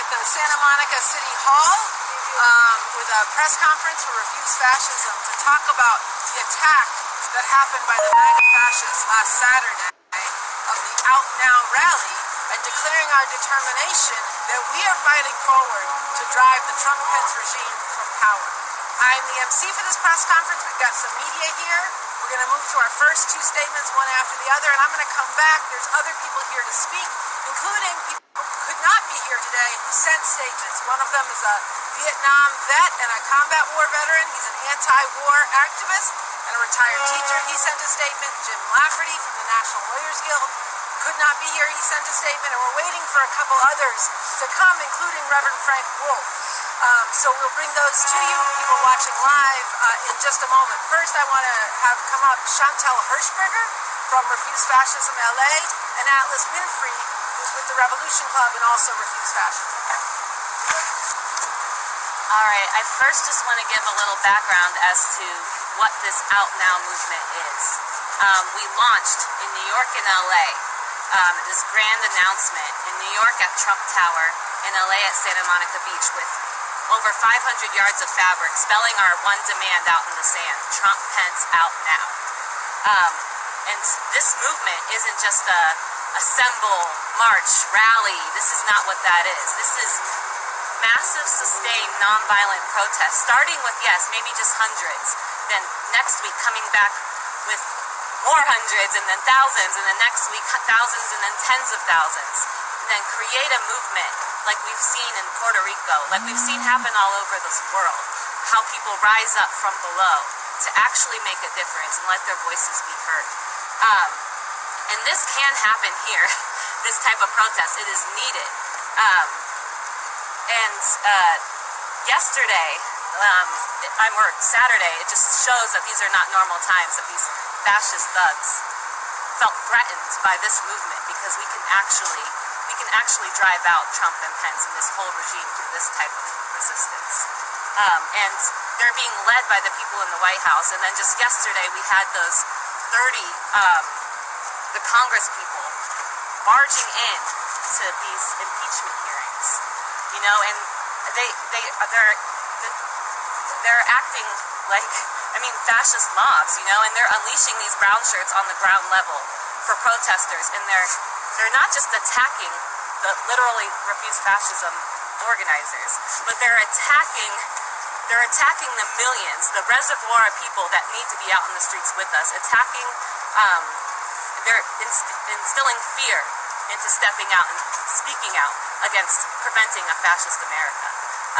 at the Santa Monica City Hall with a press conference for Refuse Fascism to talk about the attack that happened by the MAGA fascists last Saturday of the Out Now rally, and declaring our determination that we are fighting forward to drive the Trump-Pence regime from power. I'm the MC for this press conference. We've got some media here. We're going to move to our first two statements, one after the other, and I'm going to come back. There's other people here to speak, including people who could not be here today who sent statements. One of them is a Vietnam vet and a combat war veteran. He's an anti-war activist and a retired teacher. He sent a statement. Jim Lafferty from the National Lawyers Guild could not be here. He sent a statement, and we're waiting for a couple others to come, including Reverend Frank Wolf. So we'll bring those to you, people watching live, in just a moment. First, I want to have come up Chantel Hirschberger from Refuse Fascism LA and Atlas Winfrey, who's with the Revolution Club and also Refuse Fascism. All right, I first just want to give a little background as to what this Out Now movement is. We launched in New York and LA this grand announcement in New York at Trump Tower, in LA at Santa Monica Beach, with over 500 yards of fabric spelling our one demand out in the sand: Trump, Pence, out now. And this movement isn't just a assemble, march, rally. This is not what that is. This is massive, sustained, nonviolent protest, starting with, yes, maybe just hundreds, then next week coming back with more hundreds, and then thousands, and then next week thousands, and then tens of thousands, and then create a movement like we've seen in Puerto Rico, like we've seen happen all over this world, how people rise up from below to actually make a difference and let their voices be heard. And this can happen here, this type of protest. It is needed. Yesterday, or Saturday, it just shows that these are not normal times, that these fascist thugs felt threatened by this movement, because we can actually drive out Trump and Pence and this whole regime through this type of resistance. And they're being led by the people in the White House. And then just yesterday, we had those 30, the Congress people barging in to these impeachment hearings, you know, and they're acting like, fascist mobs, you know, and they're unleashing these brown shirts on the ground level for protesters, and they're not just attacking the literally Refuse Fascism organizers, but they're attacking the millions, the reservoir of people that need to be out in the streets with us, they're instilling fear into stepping out and speaking out against preventing a fascist America.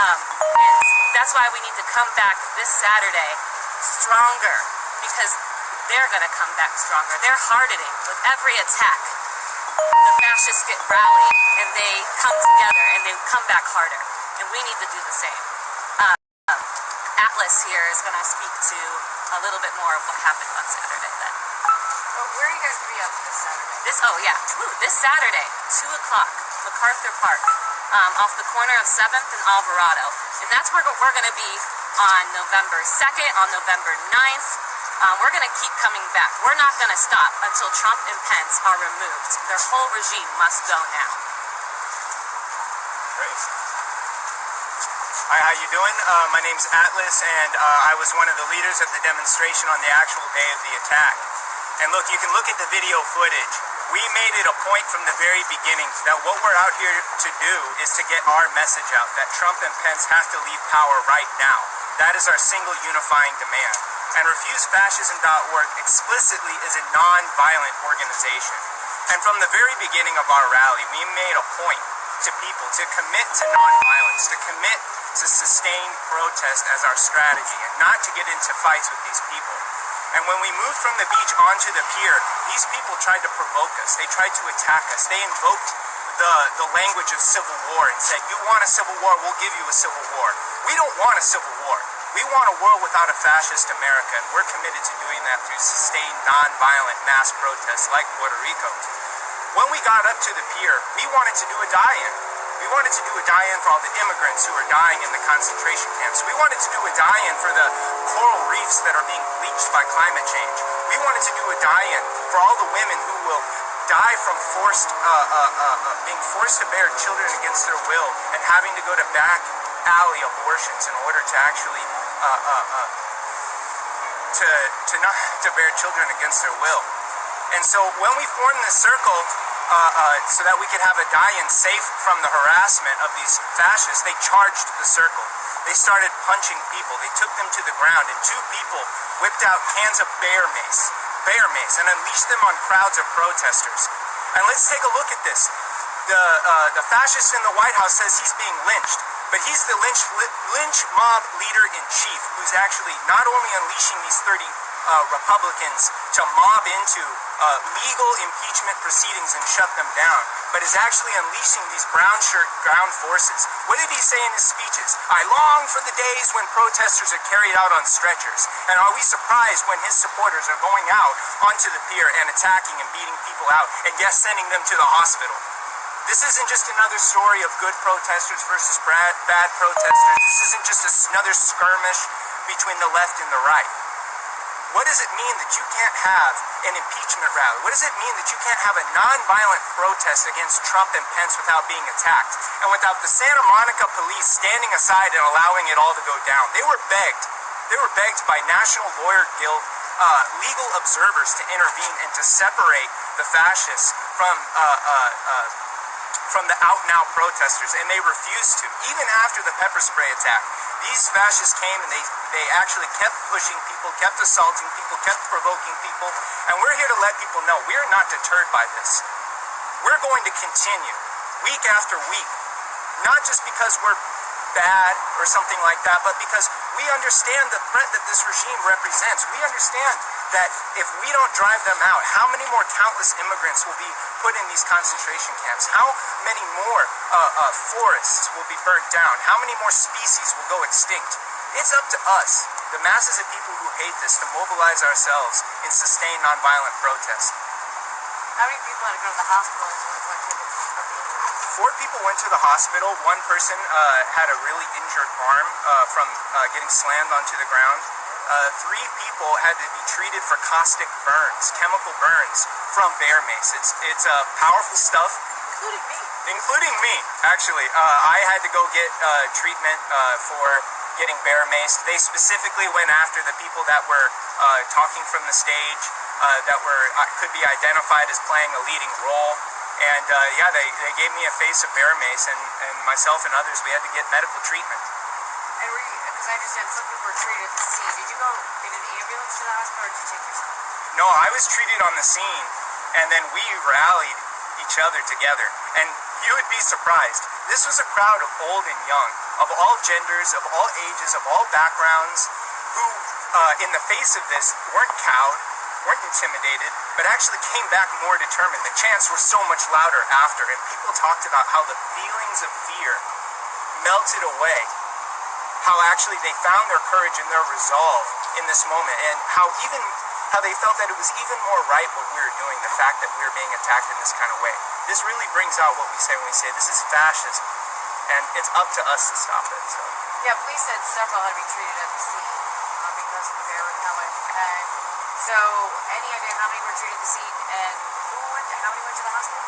And that's why we need to come back this Saturday stronger, because they're going to come back stronger. They're hardening with every attack. The fascists get rallied, and they come together, and they come back harder. And we need to do the same. Atlas here is going to speak to a little bit more of what happened on Saturday then. Well, where are you guys going to be up this Saturday? This Saturday, 2 o'clock, MacArthur Park, off the corner of 7th and Alvarado. And that's where we're going to be on November 2nd, on November 9th. We're going to keep coming back. We're not going to stop until Trump and Pence are removed. Their whole regime must go now. Great. Hi, how you doing? My name's Atlas, and I was one of the leaders of the demonstration on the actual day of the attack. And look, you can look at the video footage. We made it a point from the very beginning that what we're out here to do is to get our message out, that Trump and Pence have to leave power right now. That is our single unifying demand. And RefuseFascism.org explicitly is a non-violent organization. And from the very beginning of our rally, we made a point to people to commit to non-violence, to commit to sustained protest as our strategy, and not to get into fights with these people. And when we moved from the beach onto the pier, these people tried to provoke us. They tried to attack us. They invoked the language of civil war and said, "You want a civil war, we'll give you a civil war." We don't want a civil war. We want a world without a fascist America, and we're committed to doing that through sustained, non-violent mass protests like Puerto Rico. When we got up to the pier, we wanted to do a die-in. We wanted to do a die-in for all the immigrants who are dying in the concentration camps. We wanted to do a die-in for the coral reefs that are being bleached by climate change. We wanted to do a die-in for all the women who will die from being forced to bear children against their will and having to go to back alley abortions in order to actually to not to bear children against their will. And so when we formed this circle so that we could have a die-in safe from the harassment of these fascists, they charged the circle. They started punching people. They took them to the ground, and two people whipped out cans of bear mace, and unleashed them on crowds of protesters. And let's take a look at this. The fascist in the White House says he's being lynched, but he's the lynch mob leader-in-chief who's actually not only unleashing these 30 Republicans to mob into legal impeachment proceedings and shut them down, but is actually unleashing these brown shirt ground forces. What did he say in his speeches? I long for the days when protesters are carried out on stretchers. And are we surprised when his supporters are going out onto the pier and attacking and beating people out and yes, sending them to the hospital? This isn't just another story of good protesters versus bad protesters. This isn't just another skirmish between the left and the right. What does it mean that you can't have an impeachment rally? What does it mean that you can't have a nonviolent protest against Trump and Pence without being attacked? And without the Santa Monica police standing aside and allowing it all to go down? They were begged by National Lawyer Guild legal observers to intervene and to separate the fascists from the out-and-out protesters, and they refused to. Even after the pepper spray attack, these fascists came and they actually kept pushing people, kept assaulting people, kept provoking people, and we're here to let people know we are not deterred by this. We're going to continue week after week, not just because we're bad or something like that, but because we understand the threat that this regime represents. We understand that if we don't drive them out, how many more countless immigrants will be put in these concentration camps? How many more forests will be burnt down? How many more species will go extinct? It's up to us, the masses of people who hate this, to mobilize ourselves in sustained nonviolent protest. How many people had to go to the hospital? 4 people went to the hospital. 1 person had a really injured arm from getting slammed onto the ground. 3 people had to be treated for caustic burns, chemical burns from bear mace. It's powerful stuff. Including me, actually. I had to go get treatment for getting bear mace. They specifically went after the people that were talking from the stage, that could be identified as playing a leading role. And yeah, they gave me a face of bear mace, and myself and others, we had to get medical treatment. And because I understand some people were treated at the scene. Did you go in an ambulance to the hospital, or did you take yourself? No, I was treated on the scene, and then we rallied each other together. And you would be surprised. This was a crowd of old and young, of all genders, of all ages, of all backgrounds, who, in the face of this, weren't cowed, weren't intimidated, but actually came back more determined. The chants were so much louder after, and people talked about how the feelings of fear melted away, how actually they found their courage and their resolve in this moment, and how they felt that it was even more right what we were doing, the fact that we were being attacked in this kind of way. This really brings out what we say when we say this is fascism, and it's up to us to stop it. So. Yeah, police said several had to be treated at the scene because of their repellent. And so, any idea how many were treated at the scene, and how many went to the hospital?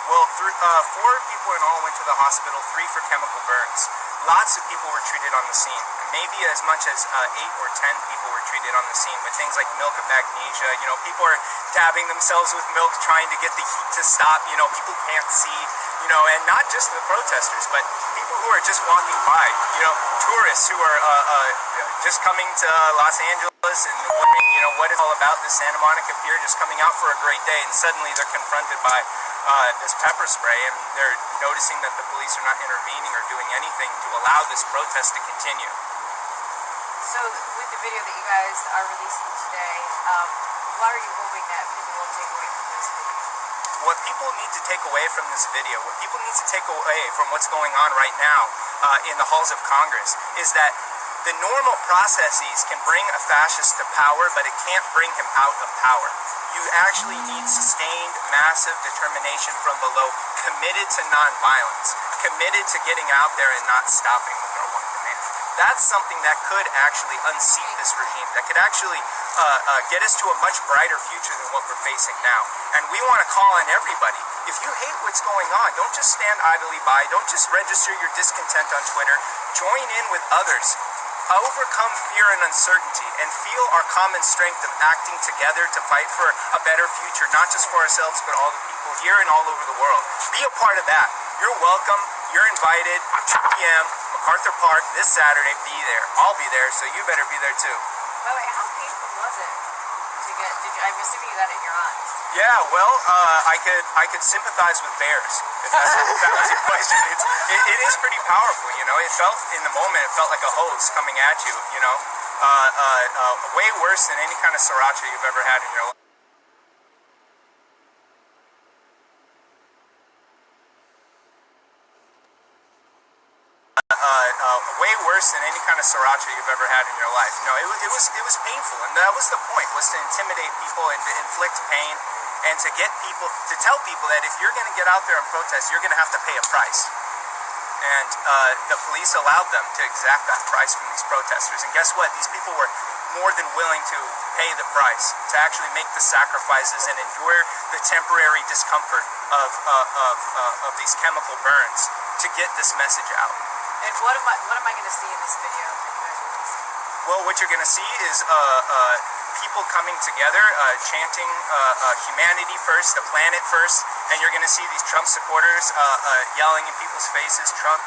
Well, 4 people in all went to the hospital, 3 for chemical burns. Lots of people were treated on the scene. Maybe as much as 8 or 10 people were treated on the scene with things like milk and magnesia. You know, people are dabbing themselves with milk, trying to get the heat to stop. You know, people can't see. You know, and not just the protesters, but people who are just walking by. You know, tourists who are just coming to Los Angeles and wondering, you know, what it's all about. This Santa Monica Pier, just coming out for a great day, and suddenly they're confronted by this pepper spray, and they're noticing that the police are not intervening or doing anything to allow this protest to continue. So, with the video that you guys are releasing today, what are you hoping that people will take away from this video? What people need to take away from this video, what people need to take away from what's going on right now in the halls of Congress, is that the normal processes can bring a fascist to power, but it can't bring him out of power. You actually need sustained, massive determination from below, committed to nonviolence, committed to getting out there and not stopping with our one demand. That's something that could actually unseat this regime, that could actually get us to a much brighter future than what we're facing now. And we want to call on everybody. If you hate what's going on, don't just stand idly by. Don't just register your discontent on Twitter. Join in with others. Overcome fear and uncertainty and feel our common strength of acting together to fight for a better future, not just for ourselves, but all the people here and all over the world. Be a part of that. You're welcome. You're invited. 2 p.m. MacArthur Park this Saturday. Be there. I'll be there, so you better be there too. By the way, how painful was it to get? I'm assuming you got it in your eyes. Yeah, well, I could sympathize with bears. If that was your question. It is pretty powerful, you know. It felt in the moment, it felt like a hose coming at you, you know. Way worse than any kind of sriracha you've ever had in your life. Way worse than any kind of sriracha you've ever had in your life. No, it was painful, and that was the point, was to intimidate people and to inflict pain, and to get people, to tell people that if you're going to get out there and protest, you're going to have to pay a price. And the police allowed them to exact that price from these protesters. And guess what? These people were more than willing to pay the price, to actually make the sacrifices and endure the temporary discomfort of these chemical burns to get this message out. And what am I going to see in this video? Well, what you're going to see is people coming together, chanting humanity first, the planet first, and you're going to see these Trump supporters yelling in people's faces, Trump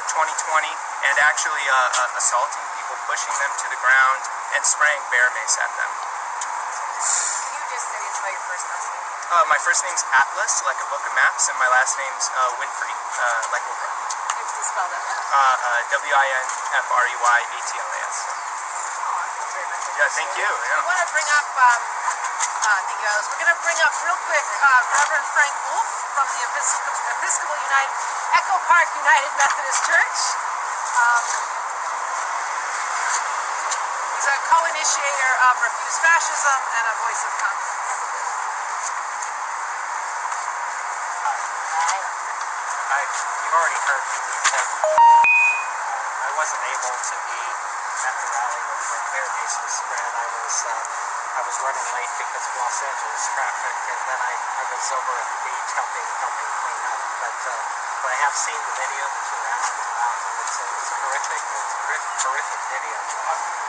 2020, and actually assaulting people, pushing them to the ground, and spraying bear mace at them. Can you just say it's your first last name? My first name's Atlas, like a book of maps, and my last name's Winfrey, like Oprah. Spell that. Winfreyatlas. Yeah, thank you. Yeah. We want to bring up, thank you, Alice. We're going to bring up real quick Reverend Frank Wolf from the Episcopal United, Echo Park United Methodist Church. He's a co-initiator of Refuse Fascism and a voice of conscience. You've already heard from me. I wasn't able to be at the rally when Bear Mace was spread. I was running late because of Los Angeles traffic, and then I was over at the beach helping clean up. But I have seen the video that you're asking about, and it's a horrific video.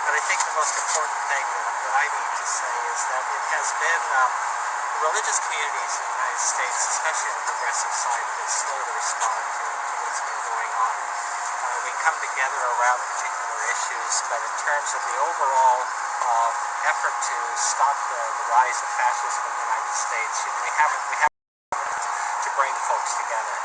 But I think the most important thing that I need to say is that it has been religious communities in the United States, especially on the progressive side, have been slow to respond to what's been going on. We come together around particular issues, but in terms of the overall effort to stop the rise of fascism in the United States, we haven't to bring folks together.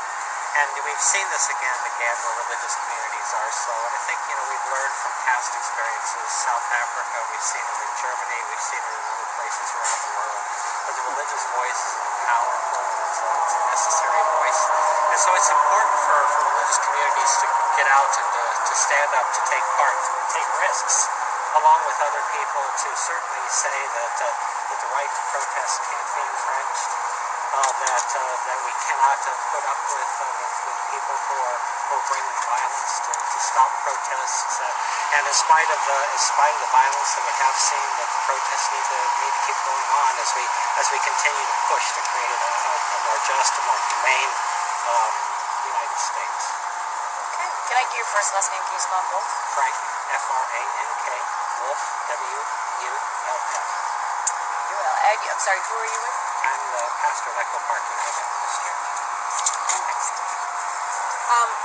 And we've seen this again and again where religious communities are so. And I think, we've learned from past experiences. South Africa, we've seen it in Germany, we've seen it in other places around the world. But the religious voice is powerful, it's a necessary voice. And so it's important for religious communities to get out and to stand up, to take part, to take risks, along with other people, to certainly say that the right to protest can't be infringed. That we cannot put up with people who are bringing violence to stop protests. And in spite of the violence that we have seen, that the protests need to keep going on as we continue to push to create a more just, a more humane United States. Okay. Can I get your first last name? Can you spell both? Frank, F-R-A-N-K, Wolf, W-U-L-F. I'm sorry, who are you with? I'm the pastor of Echo Park United Methodist Church.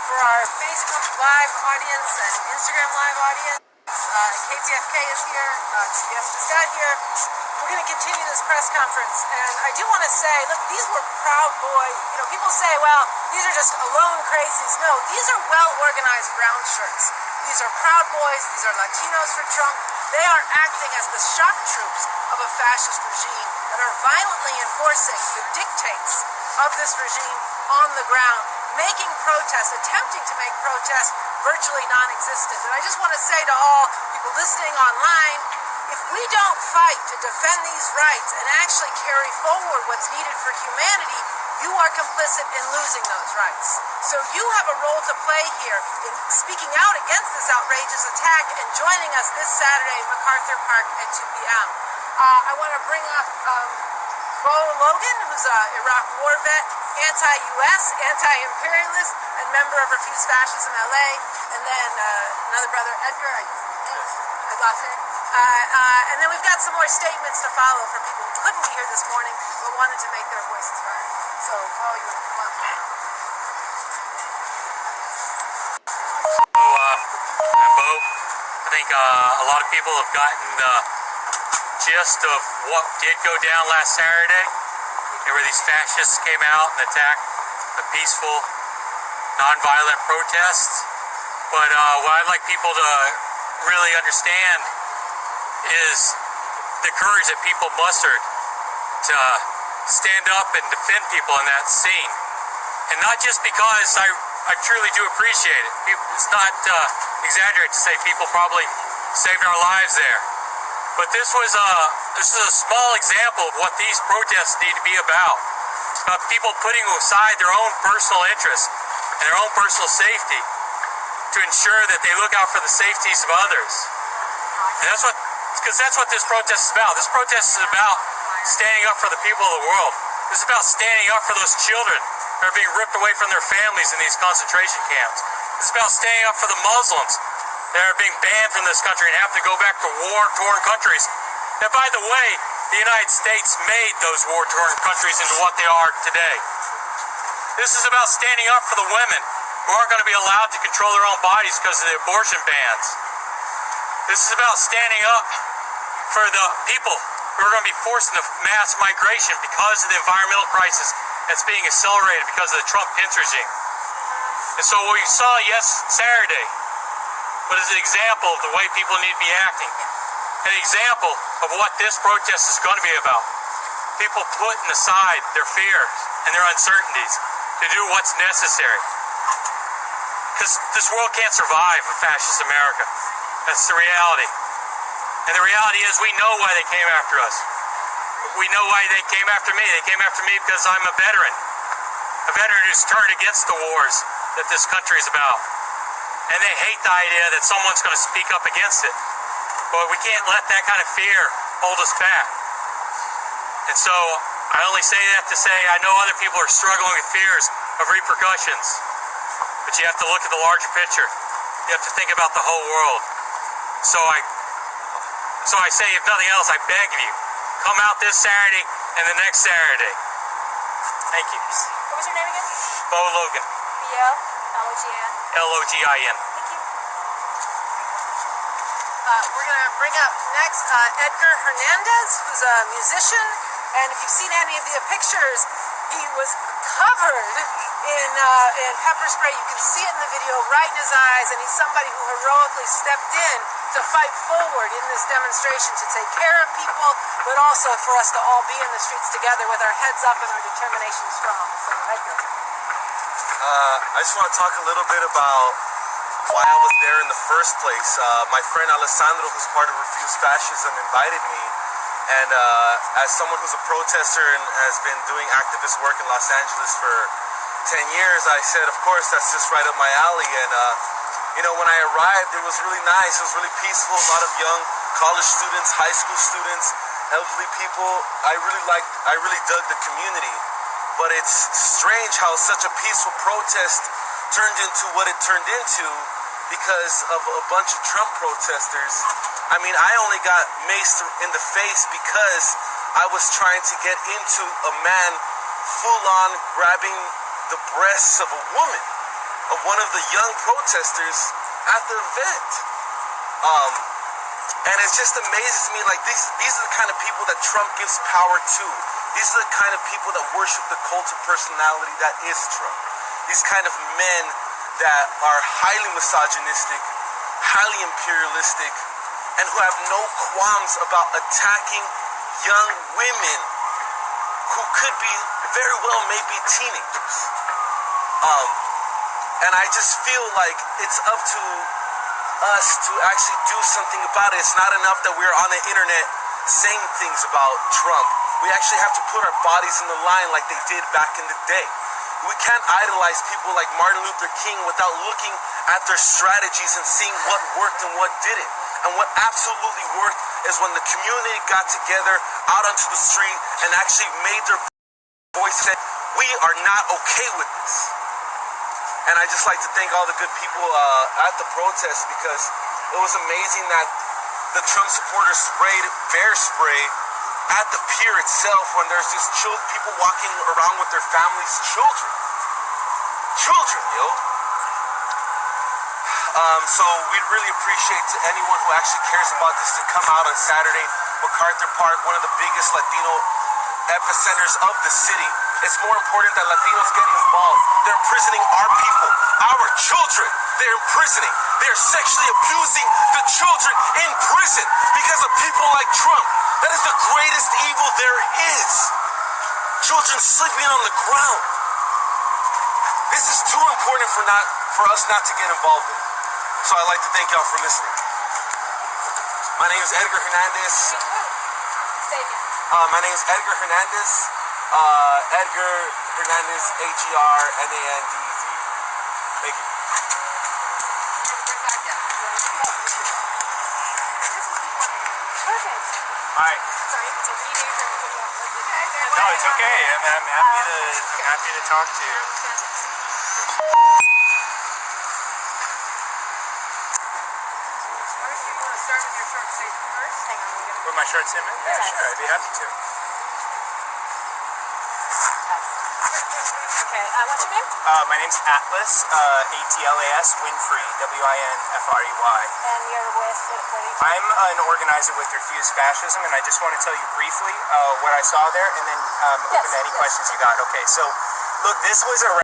For our Facebook Live audience and Instagram Live audience, KTFK is here, CBS just got here. We're going to continue this press conference, and I do want to say, look, these were Proud Boys. People say, well, these are just alone crazies. No, these are well-organized brown shirts. These are Proud Boys. These are Latinos for Trump. They are acting as the shock troops of a fascist regime that are violently enforcing the dictates of this regime on the ground, making protests, attempting to make protests virtually non-existent. And I just want to say to all people listening online, if we don't fight to defend these rights and actually carry forward what's needed for humanity, you are complicit in losing those rights. So you have a role to play here in speaking out against this outrageous attack and joining us this Saturday in MacArthur Park at 2 p.m. I want to bring up Bo Logan, who's an Iraq war vet, anti-U.S., anti-imperialist, and member of Refuse Fascism LA, and then another brother, Edgar, I lost it. And then we've got some more statements to follow from people who couldn't be here this morning but wanted to make their voices heard. So, Paul, you want to come up? I'm Bo. I think a lot of people have gotten the gist of what did go down last Saturday. There were these fascists came out and attacked the peaceful, nonviolent protests. But what I'd like people to really understand is the courage that people mustered to stand up and defend people in that scene. And not just because I truly do appreciate it. It's not exaggerate to say people probably saved our lives there. But this is a small example of what these protests need to be about. It's about people putting aside their own personal interests and their own personal safety to ensure that they look out for the safeties of others. And that's what this protest is about. This protest is about standing up for the people of the world. This is about standing up for those children that are being ripped away from their families in these concentration camps. This is about standing up for the Muslims that are being banned from this country and have to go back to war-torn countries. And by the way, the United States made those war-torn countries into what they are today. This is about standing up for the women who aren't going to be allowed to control their own bodies because of the abortion bans. This is about standing up for the people who are going to be forced into mass migration because of the environmental crisis that's being accelerated because of the Trump-Pence regime. And so what we saw Saturday was an example of the way people need to be acting. An example of what this protest is going to be about. People putting aside their fears and their uncertainties to do what's necessary. Because this world can't survive a fascist America. That's the reality. And the reality is we know why they came after us. We know why they came after me. They came after me because I'm a veteran. A veteran who's turned against the wars that this country is about. And they hate the idea that someone's going to speak up against it. But we can't let that kind of fear hold us back. And so I only say that to say I know other people are struggling with fears of repercussions. But you have to look at the larger picture. You have to think about the whole world. So I say, if nothing else, I beg of you, come out this Saturday and the next Saturday. Thank you. What was your name again? Bo Logan. B-O-L-O-G-N. L-O-G-I-N. Thank you. We're going to bring up next Edgar Hernandez, who's a musician. And if you've seen any of the pictures, he was covered in pepper spray. You can see it in the video right in his eyes. And he's somebody who heroically stepped in to fight forward in this demonstration to take care of people, but also for us to all be in the streets together with our heads up and our determination strong. So, Edgar. I just want to talk a little bit about why I was there in the first place. My friend Alessandro, who's part of Refuse Fascism, invited me. And as someone who's a protester and has been doing activist work in Los Angeles for 10 years, I said, of course, that's just right up my alley. And, when I arrived, it was really nice. It was really peaceful. A lot of young college students, high school students, elderly people. I really dug the community. But it's strange how such a peaceful protest turned into what it turned into because of a bunch of Trump protesters. I mean, I only got maced in the face because I was trying to get into a man full-on grabbing the breasts of a woman, of one of the young protesters at the event. And it just amazes me, like, these are the kind of people that Trump gives power to. These are the kind of people that worship the cult of personality that is Trump. These kind of men that are highly misogynistic, highly imperialistic, and who have no qualms about attacking young women who could be very well maybe teenagers. And I just feel like it's up to us to actually do something about it. It's not enough that we're on the internet saying things about Trump. We We actually have to put our bodies in the line like they did back in the day. We can't idolize people like Martin Luther King without looking at their strategies and seeing what worked and what didn't. And what absolutely worked is when the community got together out onto the street and actually made their voice said, we are not okay with this. And I just like to thank all the good people at the protest, because it was amazing that the Trump supporters sprayed bear spray at the pier itself when there's just people walking around with their families' children. Children, yo. So we'd really appreciate to anyone who actually cares about this to come out on Saturday. MacArthur Park, one of the biggest Latino epicenters of the city. It's more important that Latinos get involved. They're imprisoning our people, our children. They're imprisoning. They're sexually abusing the children in prison because of people like Trump. That is the greatest evil there is. Children sleeping on the ground. This is too important for us not to get involved in. So I'd like to thank y'all for listening. My name is Edgar Hernandez. My name is Edgar Hernandez. Edgar Hernandez, Hernandez. Thank you. Hi. Sorry, it's okay. No, it's okay. I'm happy to talk to you. First, you want to start with your short statement first? Hang on, we're With my short statement? Yeah, sure. I'd be happy to. Okay, what's your name? My name's Atlas, A-T-L-A-S, Winfrey, W-I-N-F-R-E-Y. And you're with what are you? I'm an organizer with Refuse Fascism, and I just want to tell you briefly what I saw there, and then open to any questions you got. Okay, so look, this was a